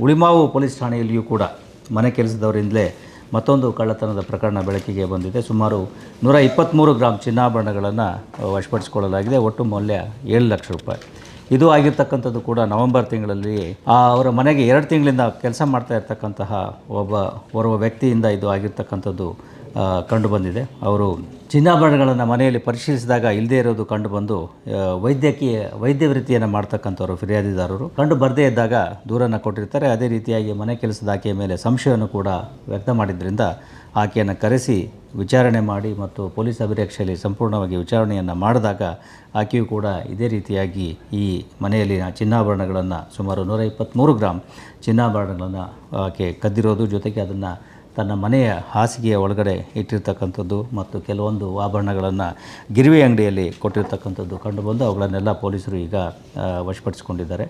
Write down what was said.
ಉಳಿಮಾವು police ಠಾಣೆಯಲ್ಲಿಯೂ ಕೂಡ ಮನೆ ಕೆಲಸದವರಿಂದಲೇ ಮತ್ತೊಂದು ಕಳ್ಳತನದ ಪ್ರಕರಣ ಬೆಳಕಿಗೆ ಬಂದಿದೆ. ಸುಮಾರು 123 ಗ್ರಾಂ ಚಿನ್ನಾಭರಣಗಳನ್ನು ವಶಪಡಿಸಿಕೊಳ್ಳಲಾಗಿದೆ. ಒಟ್ಟು ಮೌಲ್ಯ 7 ಲಕ್ಷ ರೂಪಾಯಿ. ಇದು ಆಗಿರ್ತಕ್ಕಂಥದ್ದು ಕೂಡ ನವೆಂಬರ್ ತಿಂಗಳಲ್ಲಿ ಅವರ ಮನೆಗೆ 2 ತಿಂಗಳಿಂದ ಕೆಲಸ ಮಾಡ್ತಾ ಇರ್ತಕ್ಕಂತಹ ಓರ್ವ ವ್ಯಕ್ತಿಯಿಂದ ಇದು ಆಗಿರ್ತಕ್ಕಂಥದ್ದು ಕಂಡುಬಂದಿದೆ. ಅವರು ಚಿನ್ನಾಭರಣಗಳನ್ನು ಮನೆಯಲ್ಲಿ ಪರಿಶೀಲಿಸಿದಾಗ ಇಲ್ಲದೇ ಇರೋದು ಕಂಡುಬಂದು ವೈದ್ಯ ವೃತ್ತಿಯನ್ನು ಮಾಡ್ತಕ್ಕಂಥವ್ರು ಫಿರ್ಯಾದಿದಾರರು ಕಂಡು ಬರದೇ ಇದ್ದಾಗ ದೂರನ್ನು ಕೊಟ್ಟಿರ್ತಾರೆ. ಅದೇ ರೀತಿಯಾಗಿ ಮನೆ ಕೆಲಸದ ಆಕೆಯ ಮೇಲೆ ಸಂಶಯವನ್ನು ಕೂಡ ವ್ಯಕ್ತ ಮಾಡಿದ್ದರಿಂದ ಆಕೆಯನ್ನು ಕರೆಸಿ ವಿಚಾರಣೆ ಮಾಡಿ ಮತ್ತು ಪೊಲೀಸ್ ಅಭಿರಕ್ಷೆಯಲ್ಲಿ ಸಂಪೂರ್ಣವಾಗಿ ವಿಚಾರಣೆಯನ್ನು ಮಾಡಿದಾಗ ಆಕೆಯೂ ಕೂಡ ಇದೇ ರೀತಿಯಾಗಿ ಈ ಮನೆಯಲ್ಲಿನ ಚಿನ್ನಾಭರಣಗಳನ್ನು ಸುಮಾರು 123 ಗ್ರಾಂ ಚಿನ್ನಾಭರಣಗಳನ್ನು ಆಕೆ ಕದ್ದಿರೋದು, ಜೊತೆಗೆ ಅದನ್ನು ತನ್ನ ಮನೆಯ ಹಾಸಿಗೆಯ ಒಳಗಡೆ ಇಟ್ಟಿರ್ತಕ್ಕಂಥದ್ದು ಮತ್ತು ಕೆಲವೊಂದು ಆಭರಣಗಳನ್ನು ಗಿರಿವಿ ಅಂಗಡಿಯಲ್ಲಿ ಕೊಟ್ಟಿರ್ತಕ್ಕಂಥದ್ದು ಕಂಡುಬಂದು ಅವುಗಳನ್ನೆಲ್ಲ ಪೊಲೀಸರು ಈಗ ವಶಪಡಿಸಿಕೊಂಡಿದ್ದಾರೆ.